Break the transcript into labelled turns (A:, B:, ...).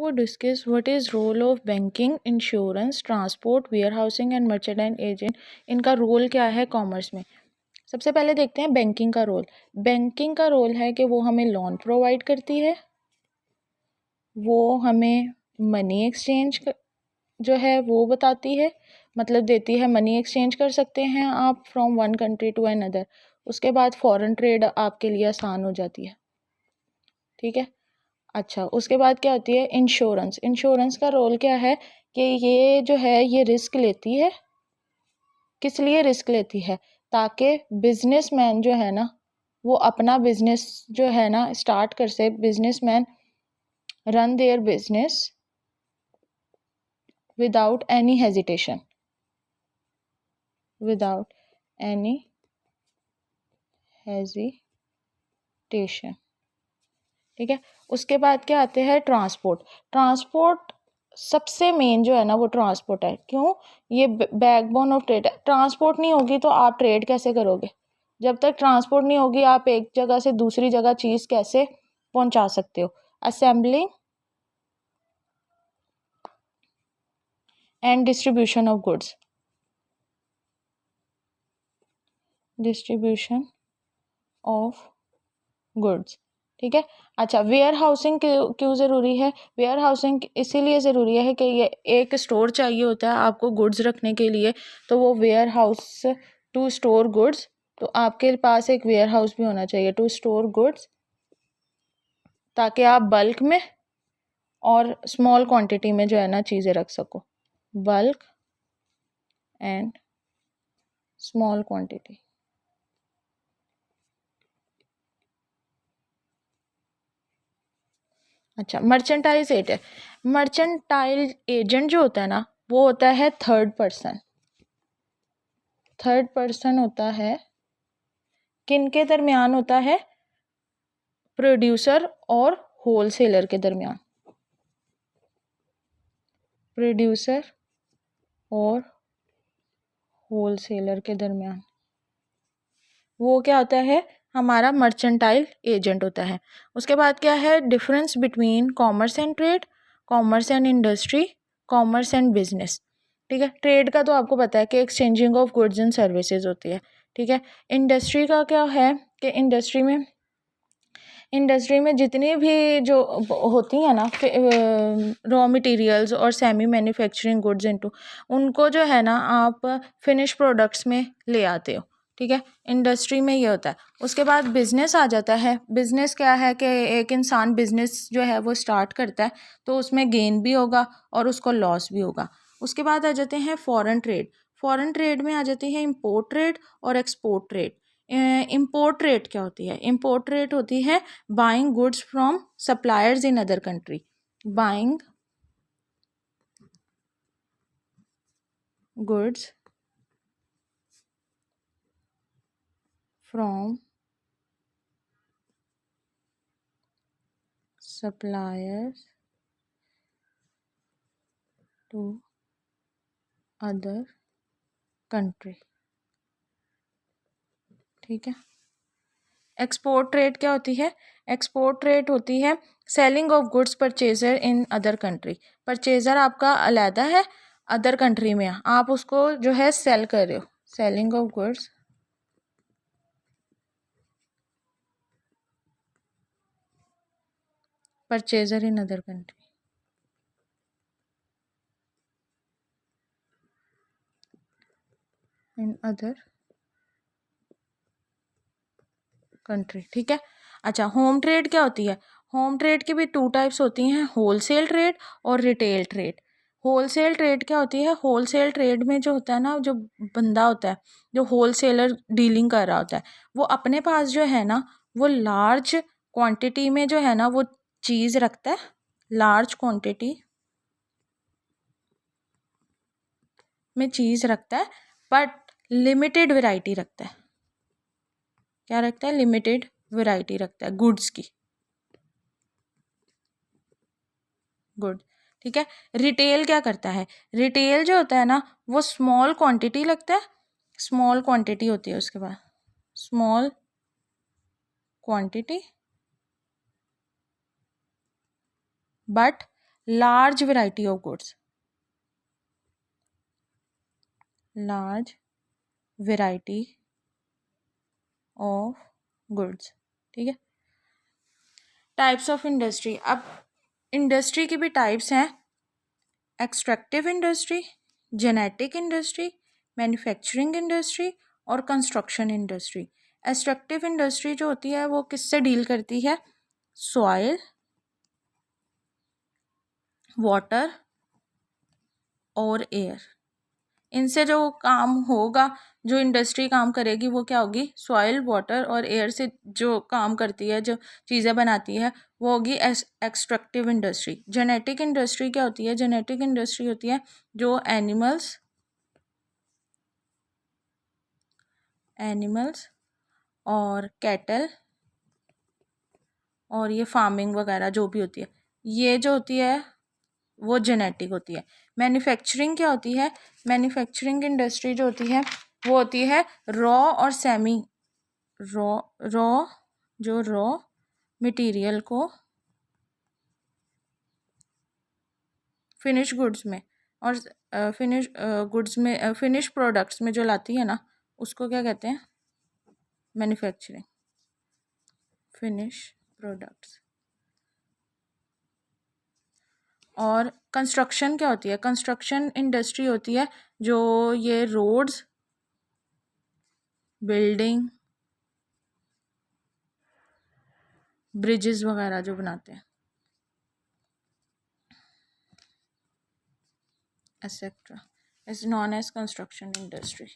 A: वो discuss what is role of banking, insurance, transport, warehousing and merchandise agent, इनका role क्या है commerce में। सबसे पहले देखते हैं बैंकिंग का रोल। बैंकिंग का रोल है कि वो हमें लोन प्रोवाइड करती है, वो हमें मनी एक्सचेंज जो है वो बताती है, मतलब देती है। मनी एक्सचेंज कर सकते हैं आप from one country to another. उसके बाद फॉरेन ट्रेड आपके लिए आसान हो जाती है, ठीक है। अच्छा, उसके बाद क्या होती है इंश्योरेंस। इंश्योरेंस का रोल क्या है कि ये जो है ये रिस्क लेती है। किस लिए रिस्क लेती है? ताकि बिजनेसमैन जो है ना वो अपना बिजनेस जो है ना स्टार्ट कर से, businessman run their business without any hesitation, without any hesitation, ठीक है। उसके बाद क्या आते हैं ट्रांसपोर्ट। ट्रांसपोर्ट सबसे मेन जो है ना वो ट्रांसपोर्ट है। क्यों? ये बैकबोन ऑफ ट्रेड है। ट्रांसपोर्ट नहीं होगी तो आप ट्रेड कैसे करोगे? जब तक ट्रांसपोर्ट नहीं होगी आप एक जगह से दूसरी जगह चीज़ कैसे पहुंचा सकते हो? Assembling and distribution of goods, distribution of goods, ठीक है। अच्छा, वेयर हाउसिंग क्यों ज़रूरी है? वेयर हाउसिंग इसीलिए ज़रूरी है कि ये एक स्टोर चाहिए होता है आपको गुड्स रखने के लिए, तो वो warehouse to store goods, तो आपके पास एक वेयर हाउस भी होना चाहिए टू स्टोर गुड्स, ताकि आप बल्क में और स्मॉल क्वांटिटी में जो है ना चीज़ें रख सको। Bulk and small quantity. अच्छा, मर्चेंटाइज एजेंट। मर्चेंटाइज एजेंट जो होता है ना वो होता है थर्ड पर्सन। थर्ड पर्सन होता है किन के दरमियान होता है? प्रोड्यूसर और होलसेलर के दरमियान। प्रोड्यूसर और होलसेलर के दरमियान वो क्या होता है? हमारा मर्चेंटाइल एजेंट होता है। उसके बाद क्या है difference between commerce and trade, commerce and industry, commerce and business, ठीक है। ट्रेड का तो आपको पता है कि exchanging of goods and services होती है, ठीक है। इंडस्ट्री का क्या है कि इंडस्ट्री में जितनी भी जो होती हैं ना रॉ मटेरियल्स और सेमी मैन्युफैक्चरिंग गुड्स इनटू, उनको जो है ना आप फिनिश प्रोडक्ट्स में ले आते हो, ठीक है। इंडस्ट्री में ये होता है। उसके बाद बिजनेस आ जाता है। बिजनेस क्या है कि एक इंसान बिजनेस जो है वो स्टार्ट करता है तो उसमें गेन भी होगा और उसको लॉस भी होगा। उसके बाद आ जाते हैं फॉरेन ट्रेड। फॉरेन ट्रेड में आ जाती है इंपोर्ट ट्रेड और एक्सपोर्ट ट्रेड। इंपोर्ट ट्रेड क्या होती है? इंपोर्ट ट्रेड होती है buying goods from suppliers in other country. Buying goods from suppliers to other country, ठीक है। एक्सपोर्ट ट्रेड क्या होती है? एक्सपोर्ट ट्रेड होती है selling of goods purchaser in other country. Purchaser आपका अलहदा है, अदर कंट्री में आप उसको जो है सेल कर रहे हो। Selling of goods purchaser in other country, in other country, ठीक है। अच्छा, होम ट्रेड क्या होती है? होम ट्रेड की भी टू टाइप्स होती हैं, होलसेल ट्रेड और रिटेल ट्रेड। होलसेल ट्रेड क्या होती है? होलसेल ट्रेड में जो होता है ना, जो बंदा होता है जो होलसेलर डीलिंग कर रहा होता है, वो अपने पास जो है ना वो लार्ज क्वांटिटी में जो है ना वो चीज़ रखता है। लार्ज क्वांटिटी में चीज़ रखता है बट लिमिटेड वैरायटी रखता है। क्या रखता है? लिमिटेड वैरायटी रखता है गुड्स की। गुड, ठीक है। रिटेल क्या करता है? रिटेल जो होता है ना वो स्मॉल क्वांटिटी लगता है, स्मॉल क्वांटिटी होती है उसके बाद, small quantity but large variety of goods, large variety of goods, ठीक है। टाइप्स ऑफ इंडस्ट्री, अब इंडस्ट्री की भी टाइप्स हैं, extractive industry, genetic industry, manufacturing industry और कंस्ट्रक्शन इंडस्ट्री। एक्सट्रैक्टिव इंडस्ट्री जो होती है वो किससे डील करती है, सॉइल, वाटर और एयर, इनसे जो काम होगा, जो इंडस्ट्री काम करेगी वो क्या होगी, सॉइल, वाटर और एयर से जो काम करती है, जो चीज़ें बनाती है वो होगी एक्सट्रैक्टिव इंडस्ट्री। जेनेटिक इंडस्ट्री क्या होती है, जेनेटिक इंडस्ट्री होती है जो एनिमल्स और कैटल और ये फार्मिंग वगैरह जो भी होती है, ये जो होती है वो जेनेटिक होती है। मैन्युफैक्चरिंग क्या होती है, मैन्युफैक्चरिंग इंडस्ट्री जो होती है वो होती है रॉ और सेमी रॉ जो रॉ मटेरियल को फिनिश गुड्स में और फिनिश गुड्स में फिनिश प्रोडक्ट्स में जो लाती है ना, उसको क्या कहते हैं, मैन्युफैक्चरिंग, फिनिश प्रोडक्ट्स। और कंस्ट्रक्शन क्या होती है, कंस्ट्रक्शन इंडस्ट्री होती है जो ये रोड्स, बिल्डिंग, ब्रिजेस वगैरह जो बनाते हैं, etcetera, is known as construction industry.